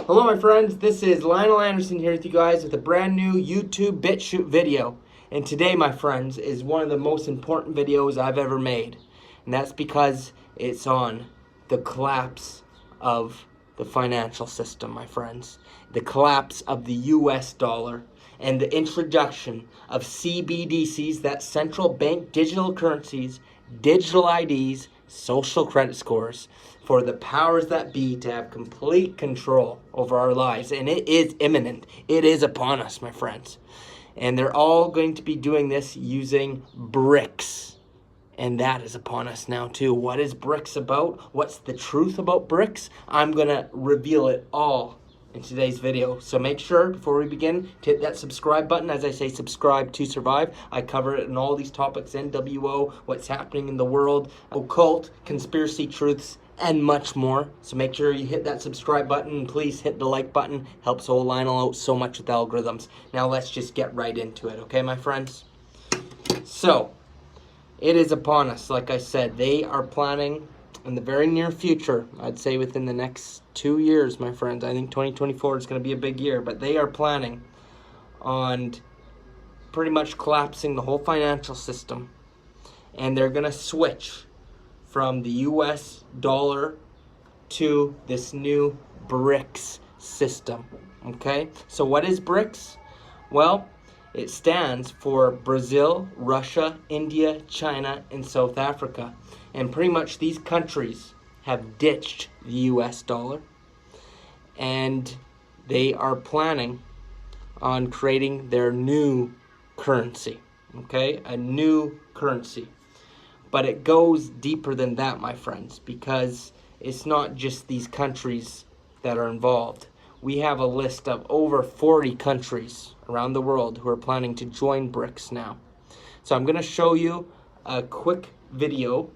Hello my friends, this is Linol Anderson here with you guys with a brand new YouTube BitChute video. And today my friends is one of the most important videos I've ever made. And that's because it's on the collapse of the financial system, my friends. The collapse of the US dollar and the introduction of CBDCs, that's central bank digital currencies, digital IDs, social credit scores, for the powers that be to have complete control over our lives. And it is imminent. It is upon us, my friends. And they're all going to be doing this using Brics. And that is upon us now too. What is Brics about? What's the truth about Brics? I'm going to reveal it all in today's video. So make sure, before we begin, to hit that subscribe button. As I say, subscribe to survive. I cover it in all these topics, NWO, what's happening in the world, occult, conspiracy truths, and much more. So make sure you hit that subscribe button, and please hit the like button. Helps old Lionel out so much with algorithms. Now let's just get right into it, okay, my friends? So, it is upon us. Like I said, they are planning in the very near future, I'd say within the next 2 years, my friends. I think 2024 is going to be a big year, but they are planning on pretty much collapsing the whole financial system. And they're going to switch from the US dollar to this new Brics system. Okay? So what is Brics? Well, it stands for Brazil, Russia, India, China, and South Africa. And pretty much these countries have ditched the US dollar. And they are planning on creating their new currency. Okay? A new currency. But it goes deeper than that, my friends, because it's not just these countries that are involved. We have a list of over 40 countries around the world who are planning to join Brics now. So I'm going to show you a quick video,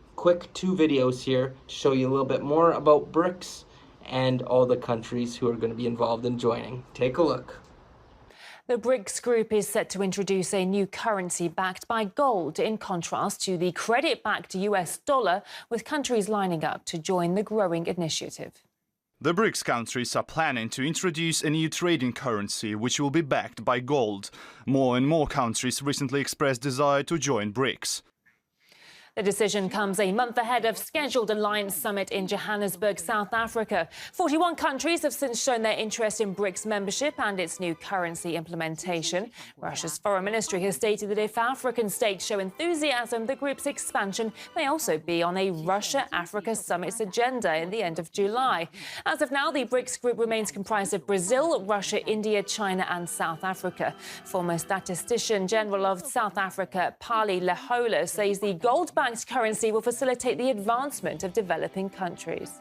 two videos here, to show you a little bit more about Brics and all the countries who are going to be involved in joining. Take a look. The Brics group is set to introduce a new currency backed by gold, in contrast to the credit-backed US dollar, with countries lining up to join the growing initiative. The Brics countries are planning to introduce a new trading currency which will be backed by gold. More and more countries recently expressed desire to join Brics. The decision comes a month ahead of scheduled Alliance Summit in Johannesburg, South Africa. 41 countries have since shown their interest in Brics membership and its new currency implementation. Russia's foreign ministry has stated that if African states show enthusiasm, the group's expansion may also be on a Russia-Africa summit's agenda in the end of July. As of now, the Brics group remains comprised of Brazil, Russia, India, China and South Africa. Former statistician general of South Africa, Pali Lehola, says the gold-backed currency will facilitate the advancement of developing countries.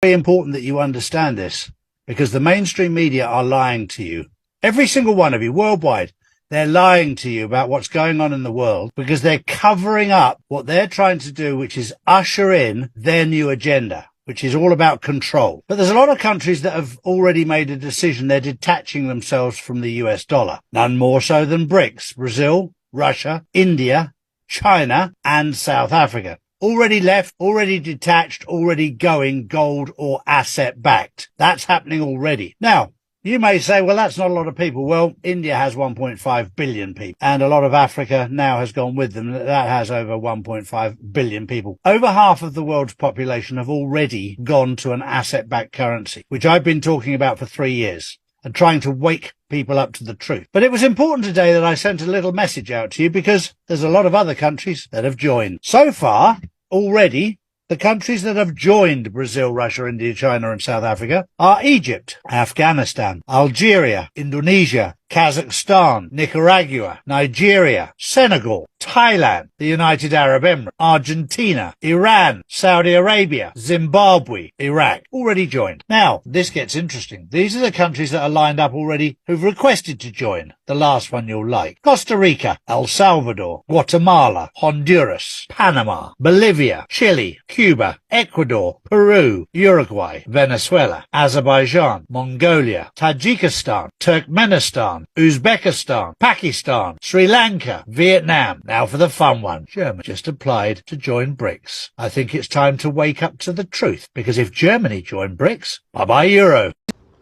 Very important that you understand this, because the mainstream media are lying to you. Every single one of you, worldwide, they're lying to you about what's going on in the world, because they're covering up what they're trying to do, which is usher in their new agenda, which is all about control. But there's a lot of countries that have already made a decision. They're detaching themselves from the US dollar. None more so than Brics: Brazil, Russia, India, China and South Africa. Already left, already detached, already going gold or asset backed. That's happening already. Now, you may say, well, that's not a lot of people. Well, India has 1.5 billion people, and a lot of Africa now has gone with them. That has over 1.5 billion people. Over half of the world's population have already gone to an asset-backed currency, which I've been talking about for 3 years and trying to wake people up to the truth. But it was important today that I sent a little message out to you, because there's a lot of other countries that have joined. So far, already, the countries that have joined Brazil, Russia, India, China and South Africa are Egypt, Afghanistan, Algeria, Indonesia, Kazakhstan, Nicaragua, Nigeria, Senegal, Thailand, the United Arab Emirates, Argentina, Iran, Saudi Arabia, Zimbabwe, Iraq, already joined. Now, this gets interesting. These are the countries that are lined up already who've requested to join. The last one you'll like: Costa Rica, El Salvador, Guatemala, Honduras, Panama, Bolivia, Chile, Cuba, Ecuador, Peru, Uruguay, Venezuela, Azerbaijan, Mongolia, Tajikistan, Turkmenistan, Uzbekistan, Pakistan, Sri Lanka, Vietnam. Now for the fun one. Germany just applied to join Brics. I think it's time to wake up to the truth, because if Germany joined Brics, bye-bye Euro.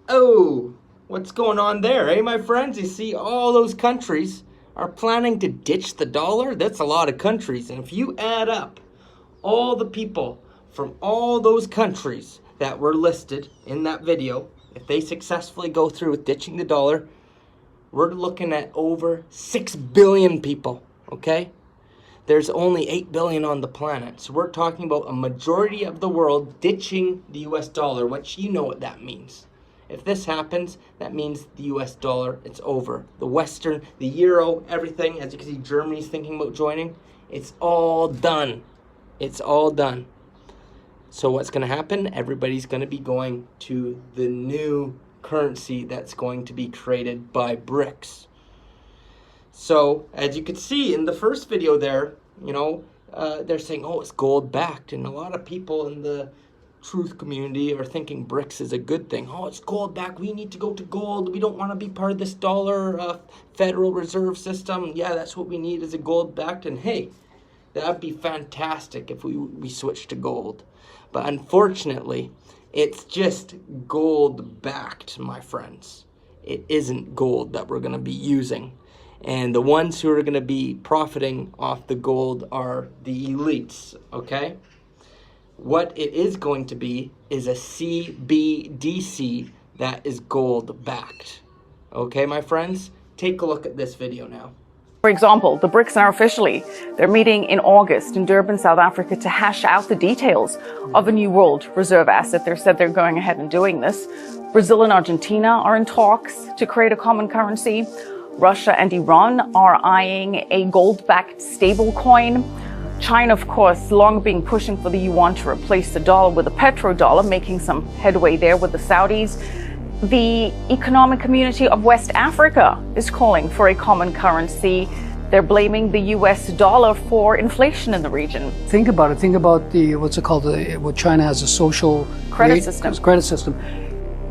Oh, what's going on there, eh, my friends? You see, all those countries are planning to ditch the dollar. That's a lot of countries. And if you add up all the people from all those countries that were listed in that video, if they successfully go through with ditching the dollar, we're looking at over 6 billion people, okay? There's only 8 billion on the planet. So we're talking about a majority of the world ditching the US dollar, which you know what that means. If this happens, that means the US dollar, it's over. The Western, the Euro, everything, as you can see, Germany's thinking about joining. It's all done. It's all done. So what's going to happen? Everybody's going to be going to the new currency that's going to be created by Brics. So as you could see in the first video there, you know, they're saying, oh, it's gold backed. And a lot of people in the truth community are thinking Brics is a good thing. Oh, it's gold backed. We need to go to gold. We don't want to be part of this dollar Federal Reserve system. Yeah, that's what we need is a gold backed. And hey, that'd be fantastic if we switch to gold. But unfortunately, it's just gold backed, my friends. It isn't gold that we're going to be using. And the ones who are going to be profiting off the gold are the elites, okay? What it is going to be is a CBDC that is gold backed. Okay, my friends? Take a look at this video now. For example, the Brics are they're meeting in August in Durban, South Africa to hash out the details of a new world reserve asset. They said they're going ahead and doing this. Brazil and Argentina are in talks to create a common currency. Russia and Iran are eyeing a gold-backed stablecoin. China, of course, long been pushing for the yuan to replace the dollar with a petrodollar, making some headway there with the Saudis. The Economic Community of West Africa is calling for a common currency. They're blaming the US dollar for inflation in the region. Think about it. Think about the, what's it called, what China has, a social Credit system. Credit system.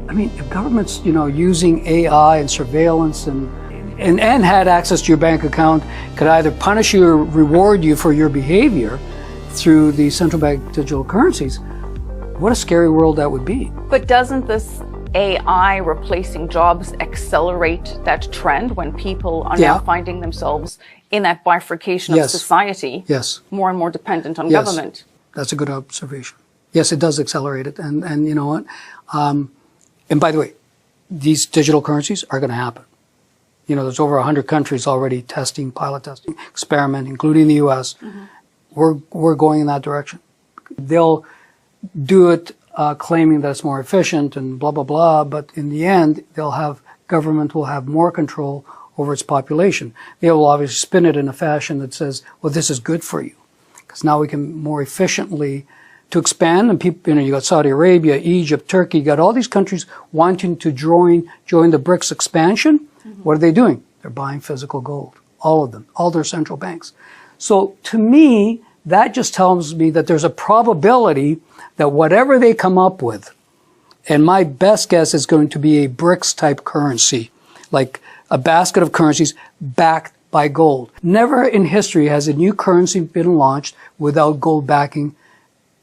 I mean, if governments, you know, using AI and surveillance and had access to your bank account could either punish you or reward you for your behavior through the central bank digital currencies, what a scary world that would be. But doesn't this AI replacing jobs accelerate that trend when people are now finding themselves in that bifurcation of society, more and more dependent on government? That's a good observation. Yes, it does accelerate it. And you know what? And by the way, these digital currencies are going to happen. You know, there's over 100 countries already testing, pilot testing, experiment, including the US. We're going in that direction. They'll do it claiming that it's more efficient and blah, blah, blah. But in the end, government will have more control over its population. They will obviously spin it in a fashion that says, well, this is good for you. Because now we can more efficiently to expand. And people, you know, you got Saudi Arabia, Egypt, Turkey, you got all these countries wanting to join the Brics expansion. What are they doing? They're buying physical gold. All of them. All their central banks. So to me, that just tells me that there's a probability that whatever they come up with, and my best guess is going to be a Brics type currency, like a basket of currencies backed by gold. Never in history has a new currency been launched without gold backing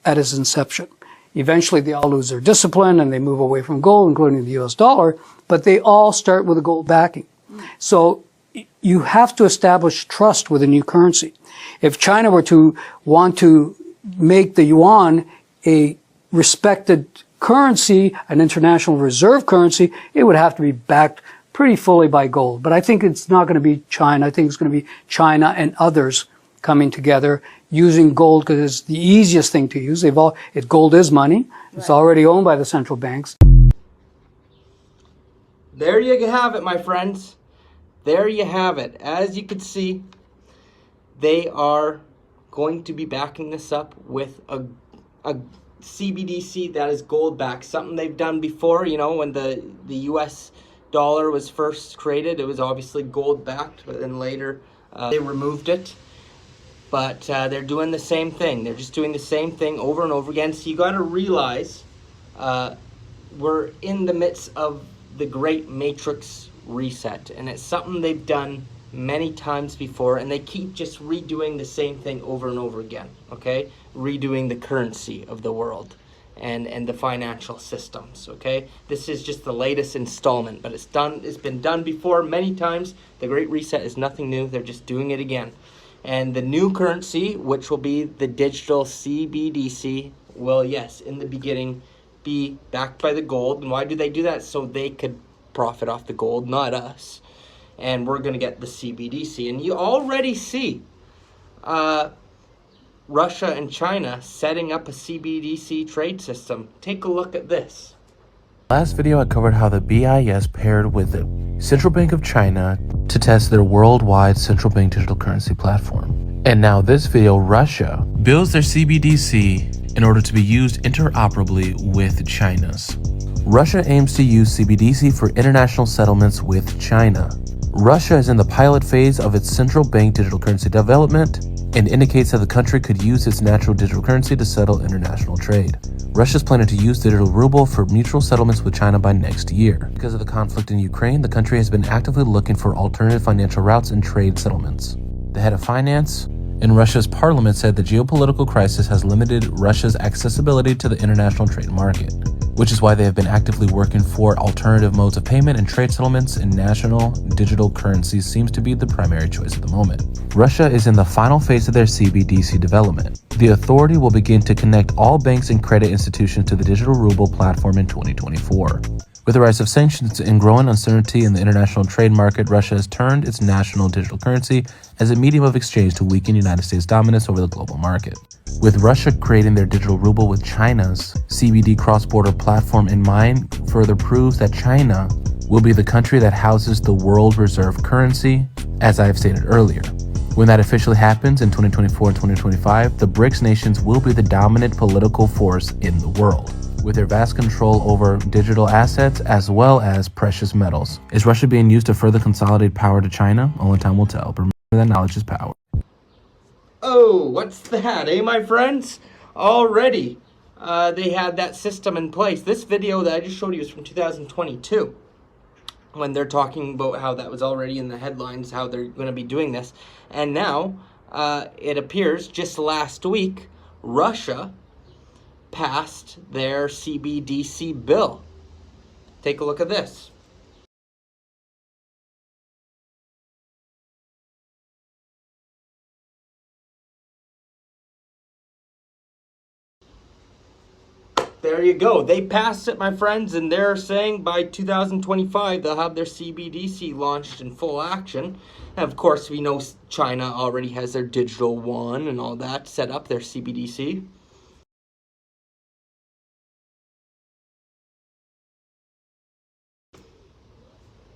at its inception. Eventually they all lose their discipline and they move away from gold, including the US dollar, but they all start with a gold backing. So you have to establish trust with a new currency. If China were to want to make the yuan a respected currency, an international reserve currency, it would have to be backed pretty fully by gold. But I think it's not going to be China. I think it's going to be China and others coming together using gold because it's the easiest thing to use. Gold is money. It's already owned by the central banks. There you have it, my friends. There you have it. As you can see, they are going to be backing this up with a CBDC that is gold backed. Something they've done before, you know, when the US dollar was first created, it was obviously gold backed, but then later they removed it. But they're doing the same thing. They're just doing the same thing over and over again. So you got to realize we're in the midst of the great matrix reset. And it's something they've done many times before. And they keep just redoing the same thing over and over again. Okay? Redoing the currency of the world. and the financial systems, okay? This is just the latest installment, but it's been done before many times. The Great Reset is nothing new. They're just doing it again. And the new currency, which will be the digital CBDC, will, yes, in the beginning, be backed by the gold. And why do they do that? So they could profit off the gold, not us. And we're going to get the CBDC. And you already see Russia and China setting up a CBDC trade system. Take a look at this. Last video I covered how the BIS paired with the Central Bank of China to test their worldwide central bank digital currency platform. And now this video, Russia builds their CBDC in order to be used interoperably with China's. Russia aims to use CBDC for international settlements with China. Russia is in the pilot phase of its central bank digital currency development and indicates that the country could use its natural digital currency to settle international trade. Russia is planning to use digital ruble for mutual settlements with China by next year. Because of the conflict in Ukraine, the country has been actively looking for alternative financial routes and trade settlements. The head of finance in Russia's parliament said the geopolitical crisis has limited Russia's accessibility to the international trade market, which is why they have been actively working for alternative modes of payment and trade settlements, and national digital currency seems to be the primary choice at the moment. Russia is in the final phase of their CBDC development. The authority will begin to connect all banks and credit institutions to the digital ruble platform in 2024. With the rise of sanctions and growing uncertainty in the international trade market, Russia has turned its national digital currency as a medium of exchange to weaken United States dominance over the global market. With Russia creating their digital ruble with China's CBD cross-border platform in mind, further proves that China will be the country that houses the world reserve currency, as I have stated earlier. When that officially happens in 2024 and 2025, the Brics nations will be the dominant political force in the world, with their vast control over digital assets as well as precious metals. Is Russia being used to further consolidate power to China? Only time will tell, but remember that knowledge is power. Oh, what's that, eh, my friends? Already, they had that system in place. This video that I just showed you is from 2022, when they're talking about how that was already in the headlines, how they're going to be doing this. And now, it appears just last week, Russia passed their CBDC bill. Take a look at this. There you go. They passed it, my friends, and they're saying by 2025 they'll have their CBDC launched in full action. And of course, we know China already has their digital yuan and all that set up, their CBDC.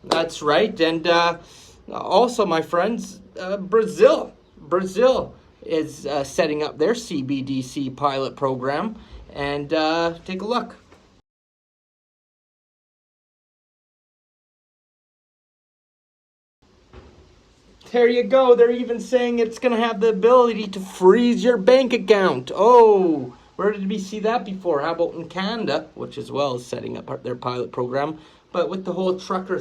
That's right. And also, my friends, Brazil is setting up their CBDC pilot program. And take a look. There you go. They're even saying it's going to have the ability to freeze your bank account. Oh, where did we see that before? How about in Canada, which as well is setting up their pilot program. But with the whole trucker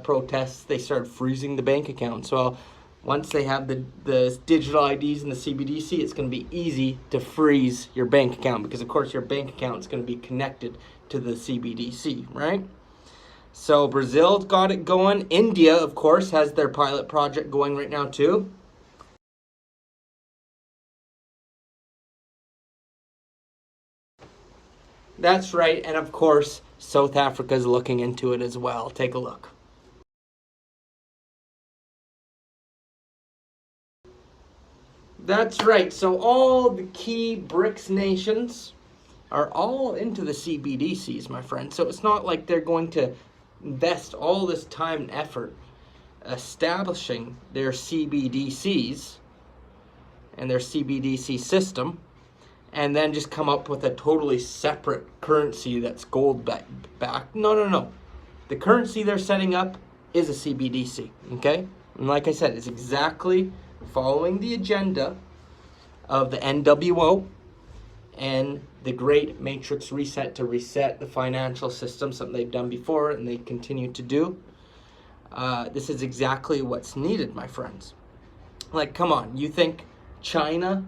protests, they started freezing the bank accounts. Well, once they have the digital IDs and the CBDC, it's going to be easy to freeze your bank account, because of course your bank account is going to be connected to the CBDC, right? So Brazil's got it going. India, of course, has their pilot project going right now too. That's right, and of course, South Africa is looking into it as well. Take a look. That's right. So all the key Brics nations are all into the CBDCs, my friend. So it's not like they're going to invest all this time and effort establishing their CBDCs and their CBDC system and then just come up with a totally separate currency that's gold backed. No. The currency they're setting up is a CBDC, okay? And like I said, it's exactly following the agenda of the NWO and the Great Matrix Reset to reset the financial system, something they've done before and they continue to do. This is exactly what's needed, my friends. Like, come on, you think China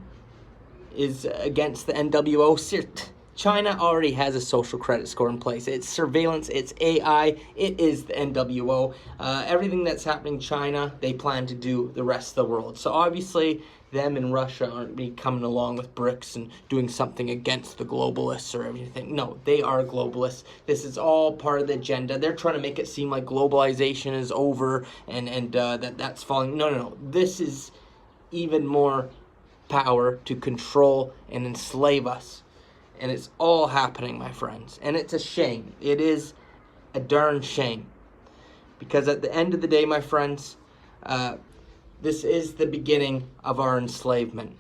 is against the NWO? China already has a social credit score in place. It's surveillance, it's AI, it is the NWO. Everything that's happening in China, they plan to do the rest of the world. So obviously, them and Russia aren't be coming along with Brics and doing something against the globalists or everything. No, they are globalists. This is all part of the agenda. They're trying to make it seem like globalization is over and that's falling. No. This is even more power to control and enslave us. And it's all happening, my friends. And it's a shame. It is a darn shame. Because at the end of the day, my friends, this is the beginning of our enslavement.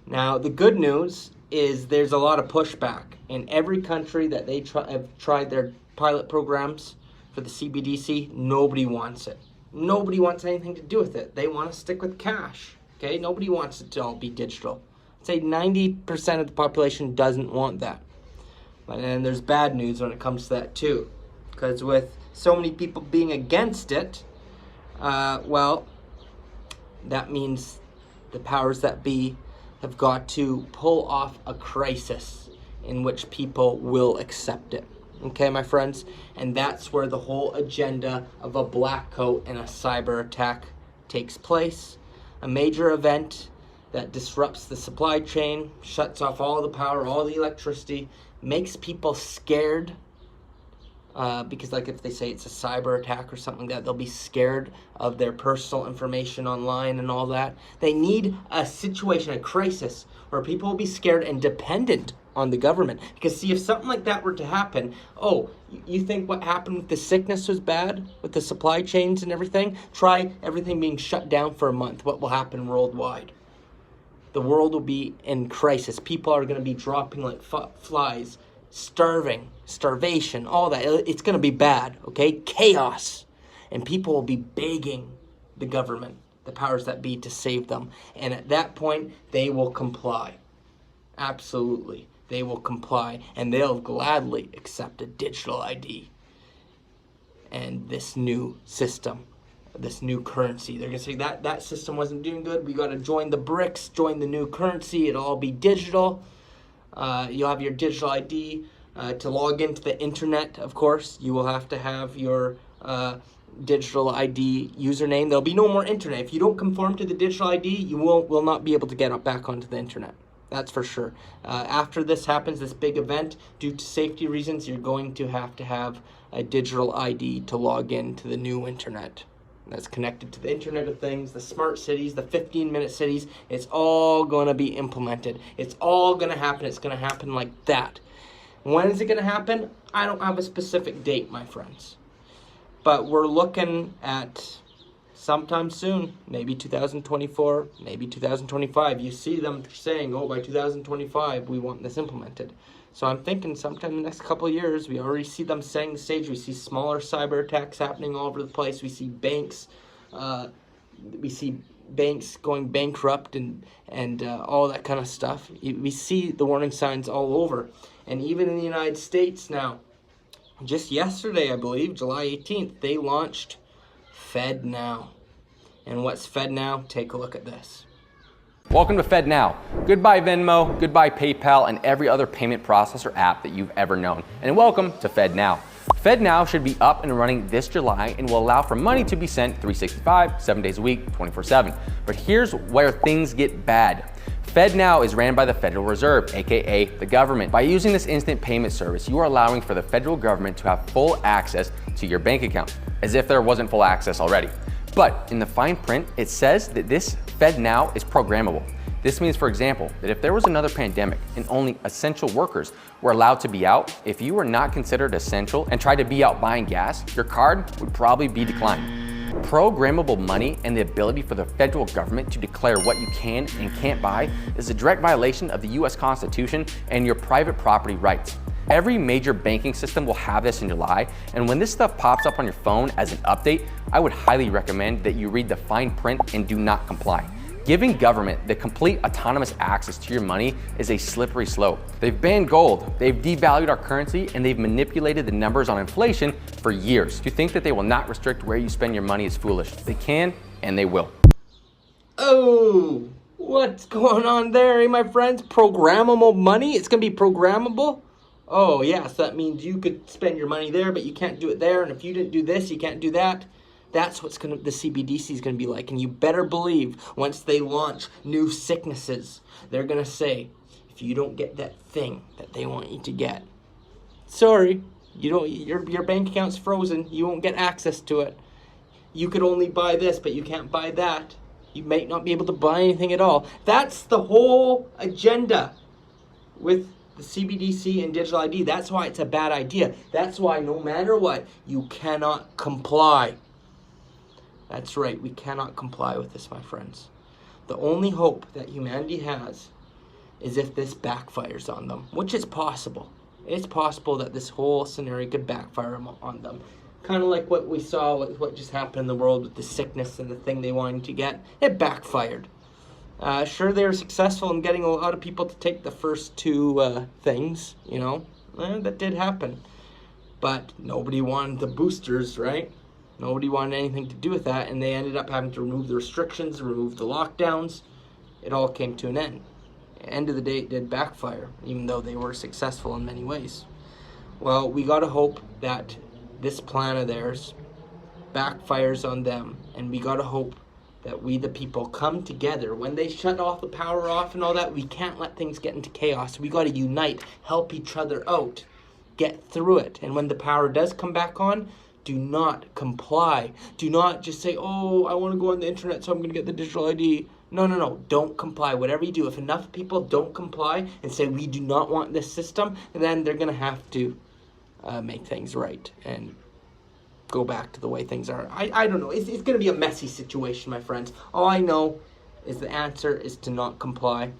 Now, the good news is there's a lot of pushback. In every country that they have tried their pilot programs for the CBDC, nobody wants it. Nobody wants anything to do with it. They want to stick with cash. Okay? Nobody wants it to all be digital. Say 90% of the population doesn't want that. And there's bad news when it comes to that too. Because with so many people being against it, well, that means the powers that be have got to pull off a crisis in which people will accept it. Okay, my friends? And that's where the whole agenda of a black coat and a cyber attack takes place. A major event that disrupts the supply chain, shuts off all the power, all the electricity, makes people scared. Because like if they say it's a cyber attack or something like that, they'll be scared of their personal information online and all that. They need a situation, a crisis, where people will be scared and dependent on the government. Because see, if something like that were to happen, oh, you think what happened with the sickness was bad? With the supply chains and everything? Try everything being shut down for a month. What will happen worldwide? The world will be in crisis. People are going to be dropping like flies, starvation, all that. It's going to be bad, okay? Chaos. And people will be begging the government, the powers that be, to save them. And at that point, they will comply. Absolutely. They will comply. And they'll gladly accept a digital ID and this new system. This new currency. They're going to say that system wasn't doing good. We got to join the Brics, join the new currency. It'll all be digital. You'll have your digital ID. To log into the internet, of course, you will have to have your digital ID username. There'll be no more internet. If you don't conform to the digital ID, you will not be able to get back onto the internet. That's for sure. After this happens, this big event, due to safety reasons, you're going to have a digital ID to log into the new internet. That's connected to the Internet of Things, the smart cities, the 15-minute cities. It's all going to be implemented. It's all going to happen. It's going to happen like that. When is it going to happen? I don't have a specific date, my friends. But we're looking at sometime soon, maybe 2024, maybe 2025. You see them saying, oh, by 2025, we want this implemented. So I'm thinking sometime in the next couple of years, we already see them setting the stage. We see smaller cyber attacks happening all over the place. We see banks, going bankrupt and all that kind of stuff. We see the warning signs all over. And even in the United States now, just yesterday, I believe, July 18th, they launched FedNow. And what's FedNow? Take a look at this. Welcome to FedNow. Goodbye Venmo, goodbye PayPal, and every other payment processor app that you've ever known. And welcome to FedNow. FedNow should be up and running this July and will allow for money to be sent 365, 7 days a week, 24/7. But here's where things get bad. FedNow is ran by the Federal Reserve, aka the government. By using this instant payment service, you are allowing for the federal government to have full access to your bank account, as if there wasn't full access already. But in the fine print, it says that this FedNow is programmable. This means, for example, that if there was another pandemic and only essential workers were allowed to be out, if you were not considered essential and tried to be out buying gas, your card would probably be declined. Programmable money and the ability for the federal government to declare what you can and can't buy is a direct violation of the US Constitution and your private property rights. Every major banking system will have this in July, and when this stuff pops up on your phone as an update, I would highly recommend that you read the fine print and do not comply. Giving government the complete autonomous access to your money is a slippery slope. They've banned gold, they've devalued our currency, and they've manipulated the numbers on inflation for years. To think that they will not restrict where you spend your money is foolish. They can, and they will. Oh, What's going on there, eh, my friends? Programmable money? It's going to be programmable? Oh, yeah, so that means you could spend your money there, but you can't do it there. And if you didn't do this, you can't do that. That's what the CBDC is going to be like. And you better believe once they launch new sicknesses, they're going to say, if you don't get that thing that they want you to get, sorry, you don't. Your bank account's frozen. You won't get access to it. You could only buy this, but you can't buy that. You might not be able to buy anything at all. That's the whole agenda with the CBDC and digital ID. That's why it's a bad idea. That's why no matter what, you cannot comply. That's right, we cannot comply with this, my friends. The only hope that humanity has is if this backfires on them, which is possible. It's possible that this whole scenario could backfire on them. Kind of like what we saw, what just happened in the world with the sickness and the thing they wanted to get. It backfired. Sure, they were successful in getting a lot of people to take the first two things, you know. That did happen. But nobody wanted the boosters, right? Nobody wanted anything to do with that, and they ended up having to remove the restrictions, remove the lockdowns. It all came to an end. At the end of the day, it did backfire, even though they were successful in many ways. Well, we got to hope that this plan of theirs backfires on them, and we got to hope that we the people come together. When they shut off the power off and all that, we can't let things get into chaos. We got to unite, help each other out, get through it. And when the power does come back on, do not comply. Do not just say, oh, I want to go on the internet, so I'm going to get the digital ID. No. Don't comply. Whatever you do, if enough people don't comply and say we do not want this system, then they're going to have to make things right and go back to the way things are. I don't know. It's going to be a messy situation, my friends. All I know is the answer is to not comply.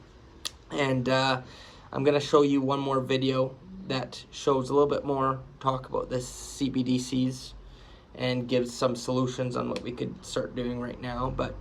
And I'm going to show you one more video that shows a little bit more talk about this CBDCs and gives some solutions on what we could start doing right now. But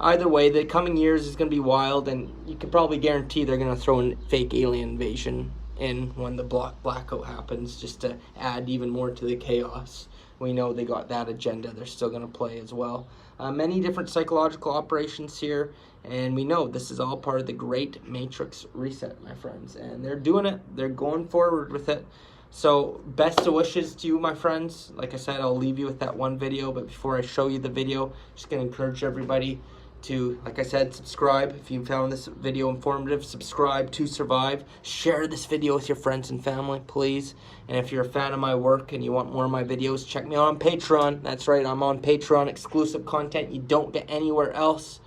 either way, the coming years is going to be wild, and you can probably guarantee they're going to throw in fake alien invasion in when the blackout happens, just to add even more to the chaos. We know they got that agenda they're still going to play as well. Many different psychological operations here, and we know this is all part of the great matrix reset, my friends, and they're doing it. They're going forward with it. So best of wishes to you, my friends. Like I said, I'll leave you with that one video, but before I show you the video, just going to encourage everybody to, like I said, subscribe. If you found this video informative, subscribe to survive. Share this video with your friends and family, please. And if you're a fan of my work and you want more of my videos, check me out on Patreon. That's right, I'm on Patreon. Exclusive content you don't get anywhere else.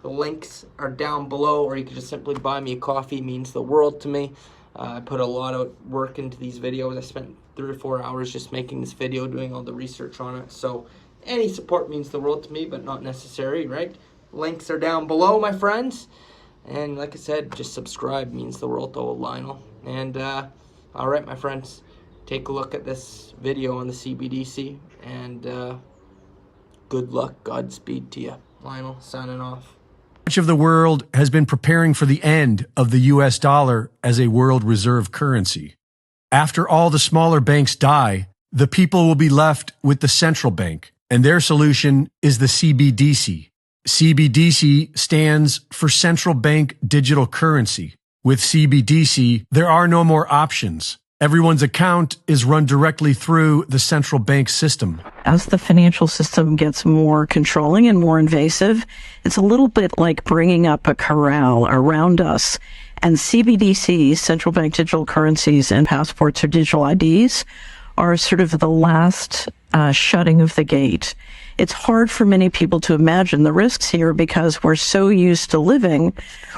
The links are down below, or you can just simply buy me a coffee. It means the world to me. I put a lot of work into these videos. I spent 3 or 4 hours just making this video, doing all the research on it. So any support means the world to me, but not necessary, right? Links are down below, my friends. And like I said, just subscribe means the world to old Linol. And all right, my friends, take a look at this video on the CBDC. And good luck, Godspeed to you. Linol signing off. Much of the world has been preparing for the end of the US dollar as a world reserve currency. After all the smaller banks die, the people will be left with the central bank, and their solution is the CBDC. CBDC stands for Central Bank Digital Currency. With CBDC, there are no more options. Everyone's account is run directly through the central bank system. As the financial system gets more controlling and more invasive, it's a little bit like bringing up a corral around us. And CBDCs, central bank digital currencies, and passports or digital IDs are sort of the last shutting of the gate. It's hard for many people to imagine the risks here because we're so used to living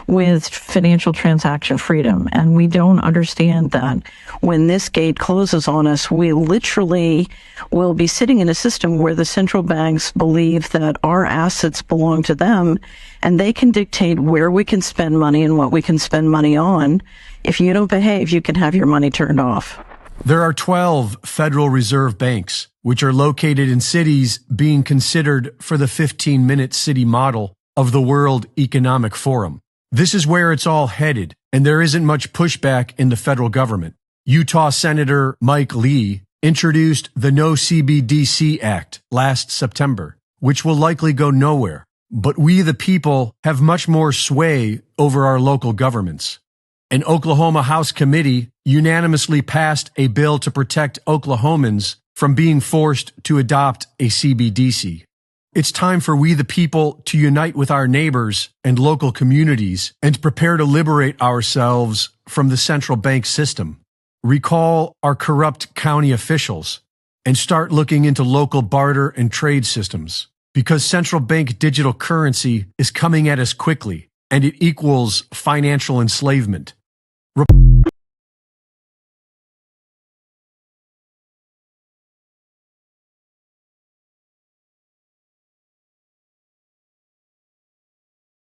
with financial transaction freedom, and we don't understand that when this gate closes on us, we literally will be sitting in a system where the central banks believe that our assets belong to them, and they can dictate where we can spend money and what we can spend money on. If you don't behave, you can have your money turned off. There are 12 Federal Reserve banks, which are located in cities being considered for the 15-minute city model of the World Economic Forum. This is where it's all headed, and there isn't much pushback in the federal government. Utah Senator Mike Lee introduced the No CBDC Act last September, which will likely go nowhere. But we, the people, have much more sway over our local governments. An Oklahoma House committee unanimously passed a bill to protect Oklahomans from being forced to adopt a CBDC. It's time for we, the people, to unite with our neighbors and local communities and prepare to liberate ourselves from the central bank system. Recall our corrupt county officials and start looking into local barter and trade systems, because central bank digital currency is coming at us quickly and it equals financial enslavement.